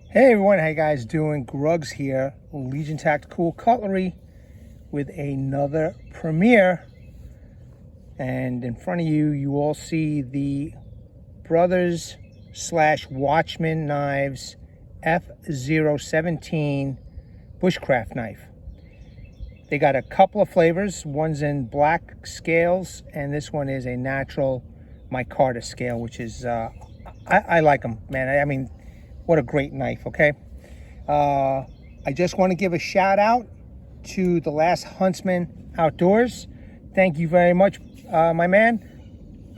Hey everyone, how you guys doing? Gruggs here, Legion Tactical Cutlery with another premiere. And in front of you, you all see the Brothers / Watchman Knives F017 Bushcraft knife. They got a couple of flavors. One's in black scales, and this one is a natural Micarta scale, which is, I like them, man. I mean, what a great knife, okay? I just want to give a shout out to the Last Huntsman Outdoors. Thank you very much, my man.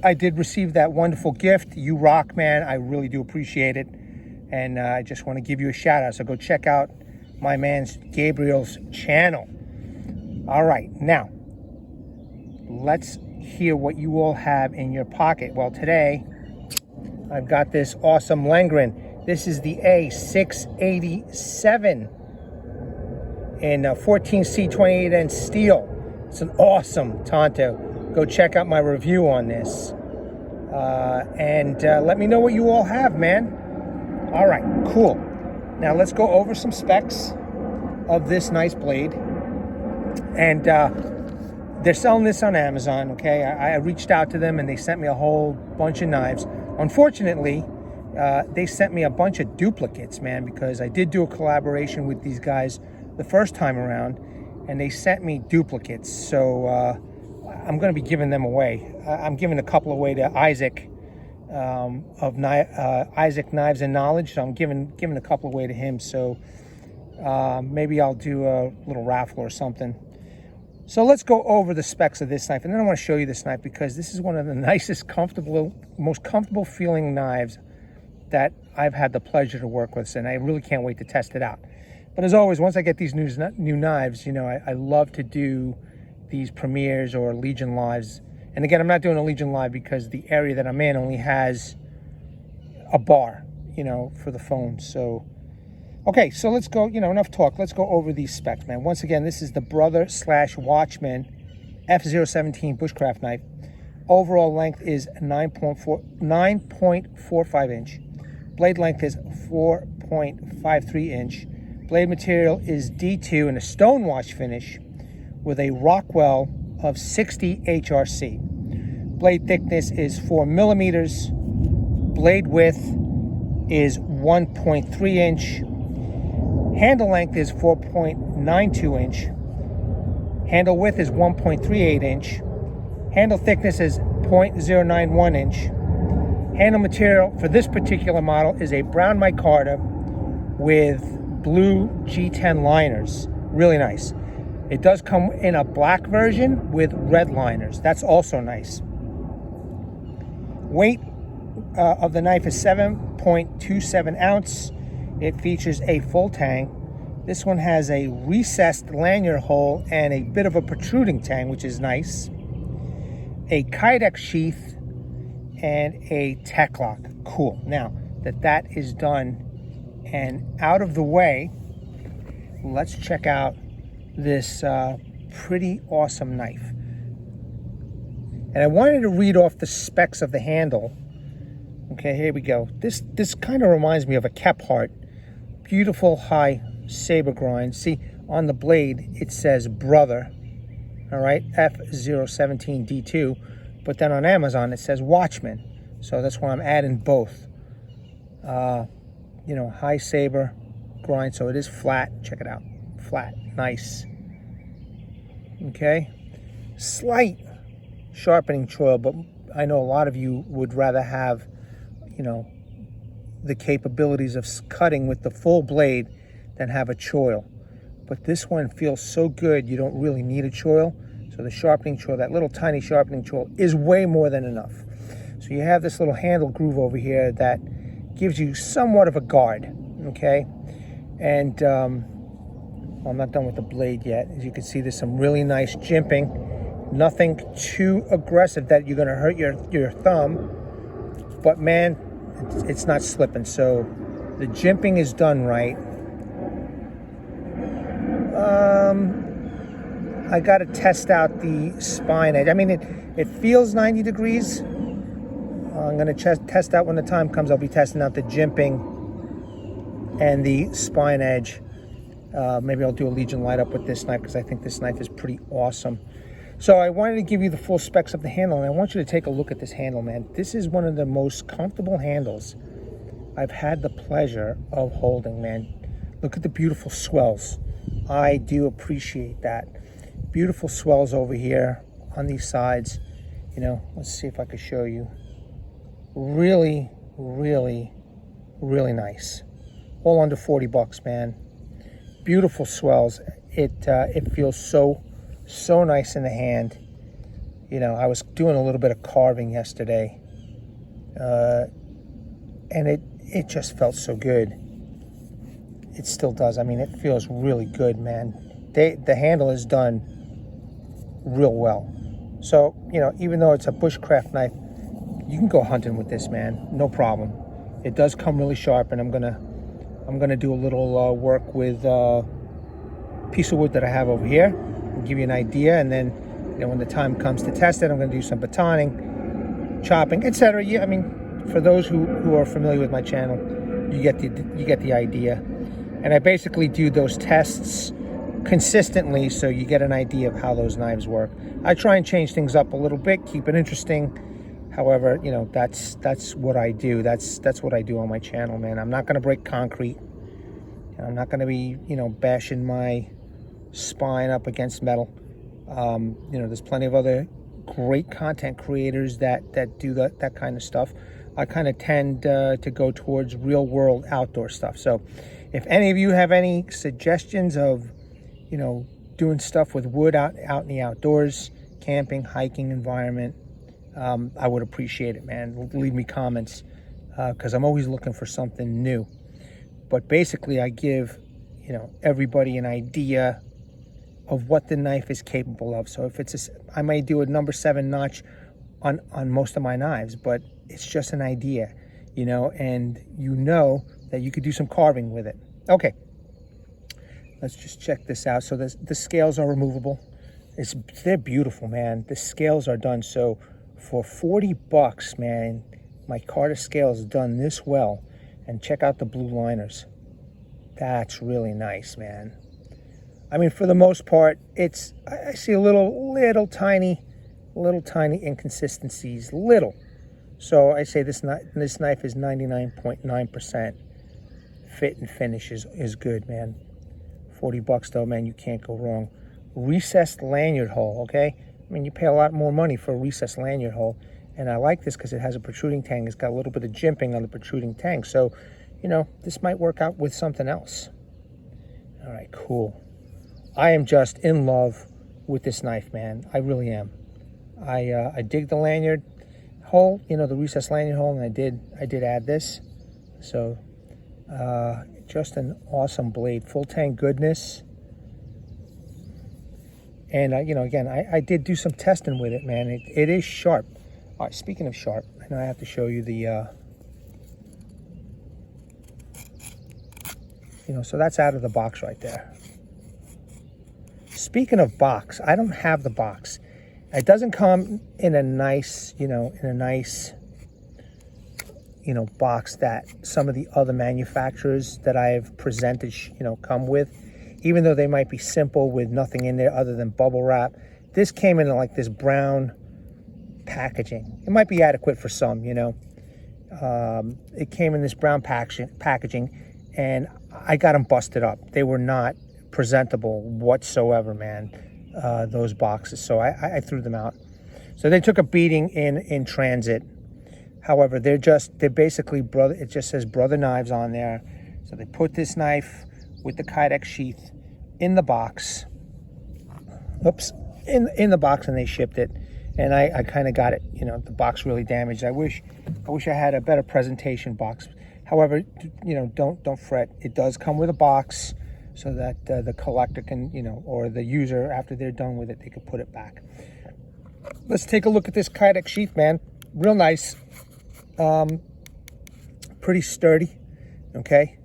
I did receive that wonderful gift. You rock, man. I really do appreciate it. And I just want to give you a shout out. So go check out my man's Gabriel's channel. All right, now, let's hear what you all have in your pocket. Well, today, I've got this awesome Langren. This is the A687 in 14C28N steel. It's an awesome Tonto. Go check out my review on this. And let me know what you all have, man. All right, cool. Now let's go over some specs of this nice blade. And they're selling this on Amazon, okay? I reached out to them and they sent me a whole bunch of knives. Unfortunately, they sent me a bunch of duplicates, man, because I did do a collaboration with these guys the first time around, and they sent me duplicates. So I'm going to be giving them away. I'm giving a couple away to Isaac of Isaac Knives and Knowledge. So I'm giving a couple away to him. So maybe I'll do a little raffle or something. So let's go over the specs of this knife, and then I want to show you this knife because this is one of the nicest, most comfortable feeling knives that I've had the pleasure to work with, and I really can't wait to test it out. But as always, once I get these new knives, you know, I love to do these premieres or Legion lives. And again, I'm not doing a Legion live because the area that I'm in only has a bar, you know, for the phone. So, okay, so let's go, you know, enough talk. Let's go over these specs, man. Once again, this is the Brother / Watchman F017 Bushcraft knife. Overall length is 9.45 inch. Blade length is 4.53 inch. Blade material is D2 in a stonewash finish with a Rockwell of 60 HRC. Blade thickness is 4 millimeters. Blade width is 1.3 inch. Handle length is 4.92 inch. Handle width is 1.38 inch. Handle thickness is 0.091 inch. Handle material for this particular model is a brown micarta with blue G10 liners. Really nice. It does come in a black version with red liners. That's also nice. Weight of the knife is 7.27 ounce. It features a full tang. This one has a recessed lanyard hole and a bit of a protruding tang, which is nice. A Kydex sheath and a tech lock. Cool. Now that is done and out of the way, let's check out this pretty awesome knife. And I wanted to read off the specs of the handle. Okay, here we go. This kind of reminds me of a Kephart. Beautiful high saber grind. See, on the blade it says Brother, all right, F017 D2, but then on Amazon it says Watchman, so that's why I'm adding both. You know, high saber grind, so it is flat. Check it out, flat, nice. Okay, slight sharpening choil, but I know a lot of you would rather have, you know, the capabilities of cutting with the full blade than have a choil. But this one feels so good, you don't really need a choil. So the sharpening choil, that little tiny sharpening choil, is way more than enough. So you have this little handle groove over here that gives you somewhat of a guard, okay? And well, I'm not done with the blade yet. As you can see, there's some really nice jimping. Nothing too aggressive that you're gonna hurt your thumb, but man, it's not slipping. So the jimping is done right. I got to test out the spine edge. I mean, it feels 90 degrees. I'm going to test out when the time comes. I'll be testing out the jimping and the spine edge. Maybe I'll do a Legion light up with this knife because I think this knife is pretty awesome. So I wanted to give you the full specs of the handle, and I want you to take a look at this handle, man. This is one of the most comfortable handles I've had the pleasure of holding, man. Look at the beautiful swells. I do appreciate that. Beautiful swells over here on these sides. You know, let's see if I could show you. Really, really, really nice. All under 40 bucks, man. Beautiful swells. It feels so nice in the hand. You know, I was doing a little bit of carving yesterday, and it just felt so good. It still does. I mean, it feels really good, man. The handle is done real well. So, you know, even though it's a bushcraft knife, you can go hunting with this, man. No problem. It does come really sharp, and I'm gonna do a little work with a piece of wood that I have over here and give you an idea. And then, you know, when the time comes to test it, I'm gonna do some batoning, chopping, etc. Yeah, I mean, for those who are familiar with my channel, you get the idea. And I basically do those tests consistently so you get an idea of how those knives work. I try and change things up a little bit, keep it interesting. However, you know, that's what I do. That's what I do on my channel, man. I'm not going to break concrete. I'm not going to be, you know, bashing my spine up against metal. You know, there's plenty of other great content creators that do that kind of stuff. I kind of tend to go towards real world outdoor stuff. So if any of you have any suggestions of, you know, doing stuff with wood out in the outdoors, camping, hiking environment, I would appreciate it, man. Leave me comments because I'm always looking for something new. But basically, I give, you know, everybody an idea of what the knife is capable of. So if it's I may do a number 7 notch on most of my knives, but it's just an idea, you know, and you know that you could do some carving with it. Okay, let's just check this out. So the scales are removable. They're beautiful, man. The scales are done. So for 40 bucks, man, Micarta scale is done this well. And check out the blue liners. That's really nice, man. I mean, for the most part, I see a little tiny inconsistencies, little. So I say this knife is 99.9% fit and finish is good, man. 40 bucks though, man, you can't go wrong. Recessed lanyard hole, okay? I mean, you pay a lot more money for a recessed lanyard hole. And I like this because it has a protruding tang. It's got a little bit of jimping on the protruding tang. So, you know, this might work out with something else. All right, cool. I am just in love with this knife, man. I really am. I dig the lanyard hole, you know, the recessed lanyard hole, and I did add this. So, just an awesome blade. Full tang goodness. And, you know, again, I did do some testing with it, man. It is sharp. All right, speaking of sharp, I know I have to show you the, you know, so that's out of the box right there. Speaking of box, I don't have the box. It doesn't come in a nice, you know, box that some of the other manufacturers that I've presented, you know, come with. Even though they might be simple with nothing in there other than bubble wrap. This came in like this brown packaging. It might be adequate for some, you know. It came in this brown packaging, and I got them busted up. They were not presentable whatsoever, man, those boxes. So I threw them out. So they took a beating in transit. However, they're basically brother. It just says Brother Knives on there. So they put this knife with the Kydex sheath in the box. Oops, in the box, and they shipped it. And I kind of got it, you know, the box really damaged. I wish I had a better presentation box. However, you know, don't fret. It does come with a box so that the collector can, you know, or the user, after they're done with it, they can put it back. Let's take a look at this Kydex sheath, man. Real nice. Pretty sturdy, okay?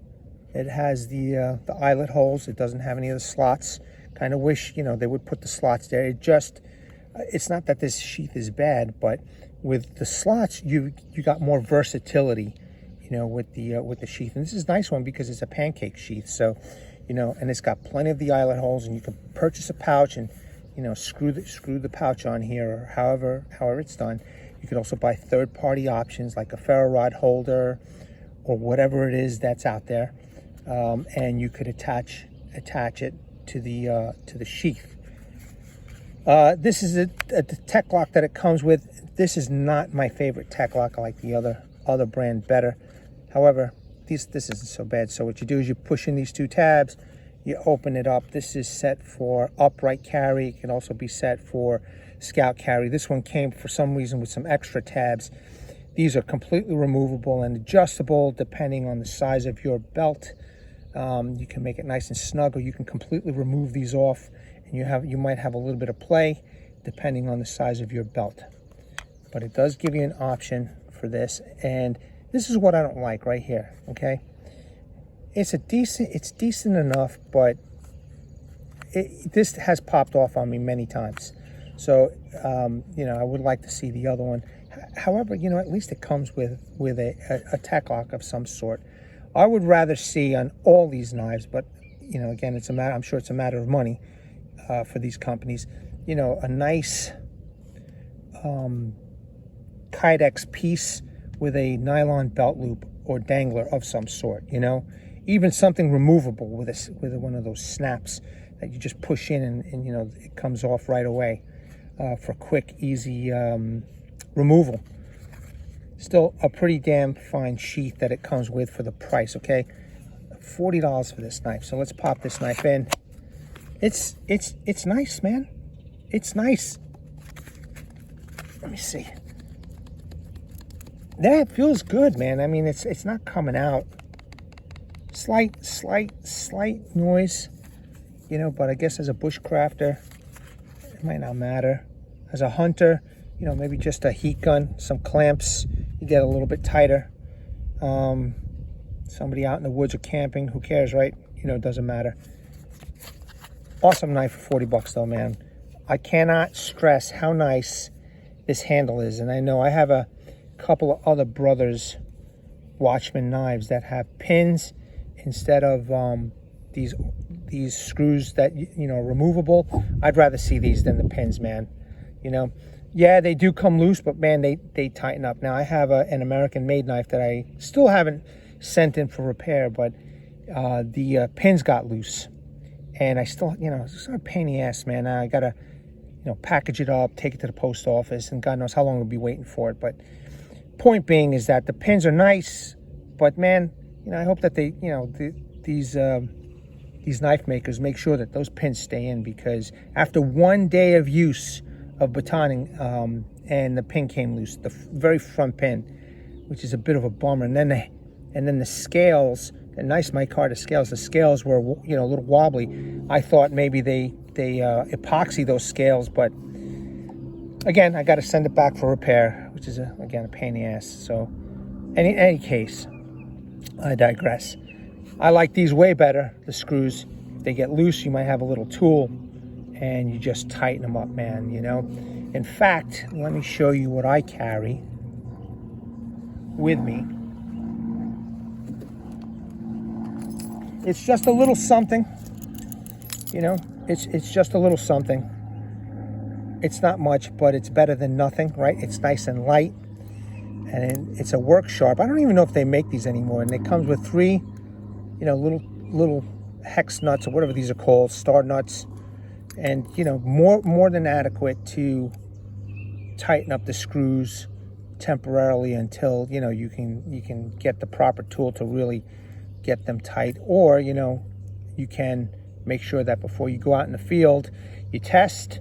It has the eyelet holes. It doesn't have any of the slots. Kind of wish, you know, they would put the slots there. It's not that this sheath is bad, but with the slots, you got more versatility you know, with the sheath. And this is a nice one because it's a pancake sheath. So, you know, and it's got plenty of the eyelet holes, and you can purchase a pouch and, you know, screw the pouch on here, or however it's done. You could also buy third-party options like a ferro rod holder or whatever it is that's out there, and you could attach it to the sheath. This is the tech lock that it comes with. This is not my favorite tech lock. I like the other brand better. However, this isn't so bad. So what you do is you push in these two tabs, you open it up. This is set for upright carry. It can also be set for scout carry. This one came for some reason with some extra tabs. These are completely removable and adjustable depending on the size of your belt. You can make it nice and snug, or you can completely remove these off, and you might have a little bit of play depending on the size of your belt. But it does give you an option for this, and this is what I don't like right here. Okay, it's decent enough, but this has popped off on me many times. So you know, I would like to see the other one. However, you know, at least it comes with a tech lock of some sort. I would rather see on all these knives, but you know, again, I'm sure it's a matter of money for these companies. You know, a nice Kydex piece with a nylon belt loop or dangler of some sort. You know, even something removable with one of those snaps that you just push in and you know, it comes off right away for quick, easy removal. Still a pretty damn fine sheath that it comes with for the price. Okay, $40 for this knife. So let's pop this knife in. It's nice, man. It's nice. Let me see. That feels good, man. I mean, it's not coming out. Slight noise, you know, but I guess as a bushcrafter, it might not matter. As a hunter, you know, maybe just a heat gun, some clamps, you get a little bit tighter. Somebody out in the woods or camping, who cares, right? You know, it doesn't matter. Awesome knife for 40 bucks though, man. I cannot stress how nice this handle is. And I know I have a couple of other brothers WATCHMAN knives that have pins instead of these screws that, you know, removable. I'd rather see these than the pins, man. You know, yeah, they do come loose, but man, they tighten up. Now I have an American made knife that I still haven't sent in for repair, but the pins got loose, and I still, you know, it's sort of a pain in the ass, man. I gotta, you know, package it up, take it to the post office, and God knows how long we'll be waiting for it. But point being is that the pins are nice, but man, you know, I hope that they, you know, these knife makers make sure that those pins stay in, because after one day of use of batoning, and the pin came loose, the very front pin, which is a bit of a bummer. And then the scales, the nice Micarta scales, the scales were, you know, a little wobbly. I thought maybe they epoxy those scales, but again, I got to send it back for repair, which is again a pain in the ass. So in any case, I digress. I like these way better. The screws, if they get loose, you might have a little tool and you just tighten them up, man, you know. In fact, let me show you what I carry with me. It's just a little something, you know. It's just a little something. It's not much, but it's better than nothing, right? It's nice and light, and it's a work sharp. I don't even know if they make these anymore, and it comes with 3, you know, little hex nuts or whatever these are called, star nuts, and you know, more than adequate to tighten up the screws temporarily until, you know, you can get the proper tool to really get them tight. Or, you know, you can make sure that before you go out in the field, you test,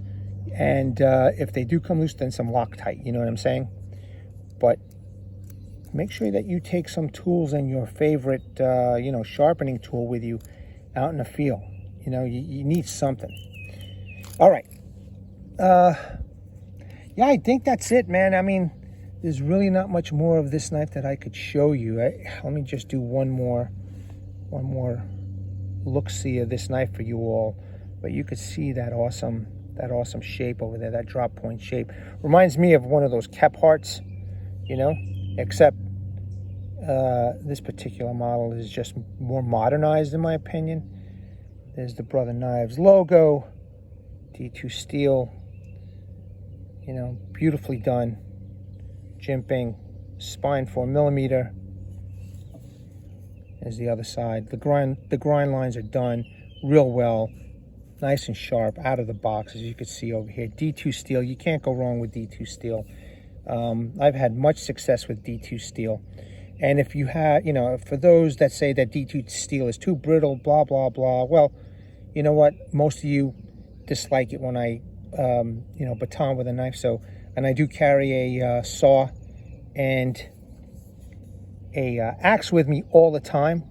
and if they do come loose, then some Loctite, you know what I'm saying? But make sure that you take some tools and your favorite, you know, sharpening tool with you out in the field. You know, you need something. All right. Yeah, I think that's it, man. I mean, there's really not much more of this knife that I could show you. Let me just do one more look-see of this knife for you all. But you could see that awesome shape over there, that drop point shape. Reminds me of one of those Kep hearts, you know, except This particular model is just more modernized in my opinion. There's the Brother Knives logo, D2 steel, you know, beautifully done. Jimping, spine 4mm. There's the other side. The grind lines are done real well, nice and sharp out of the box, as you can see over here. D2 steel, you can't go wrong with D2 steel. I've had much success with D2 steel. And if you have, you know, for those that say that D2 steel is too brittle, blah, blah, blah, well, you know what? Most of you dislike it when I, you know, baton with a knife. So, and I do carry a saw and a axe with me all the time.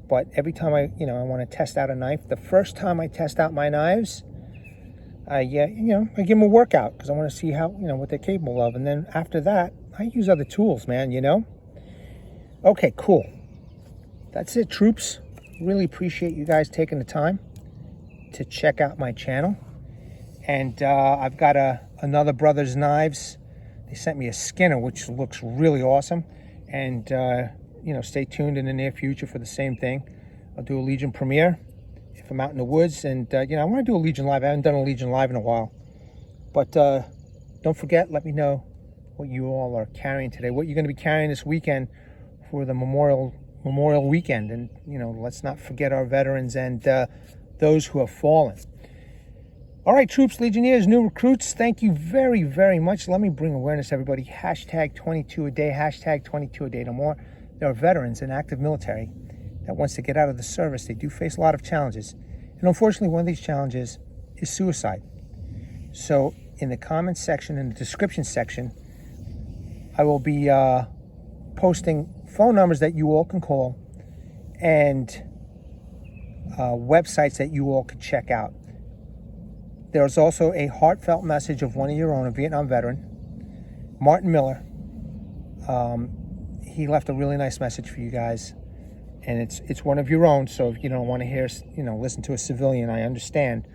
But every time I want to test out a knife, the first time I test out my knives, I give them a workout because I want to see how, what they're capable of. And then after that, I use other tools, man, Okay, cool. That's it, troops. Really appreciate you guys taking the time to check out my channel. And I've got another Brothers Knives. They sent me a Skinner, which looks really awesome. And, stay tuned in the near future for the same thing. I'll do a Legion premiere if I'm out in the woods. And, I want to do a Legion Live. I haven't done a Legion Live in a while. But don't forget, let me know what you all are carrying today, what you're going to be carrying this weekend for the Memorial Weekend. And, let's not forget our veterans and those who have fallen. All right, troops, Legionnaires, new recruits, thank you very, very much. Let me bring awareness to everybody. Hashtag 22 a day, hashtag 22 a day no more. There are veterans and active military that wants to get out of the service. They do face a lot of challenges. And unfortunately, one of these challenges is suicide. So in the comments section, in the description section, I will be posting phone numbers that you all can call and websites that you all can check out. There's also a heartfelt message of one of your own, a Vietnam veteran, Martin Miller. He left a really nice message for you guys, and it's one of your own. So if you don't want to hear, listen to a civilian, I understand.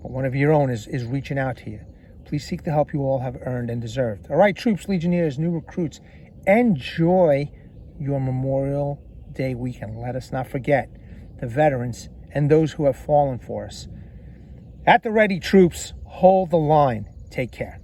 But one of your own is reaching out to you. Please seek the help you all have earned and deserved. All right, troops, Legionnaires, new recruits, enjoy your Memorial Day weekend. Let us not forget the veterans and those who have fallen for us. At the ready, troops. Hold the line. Take care.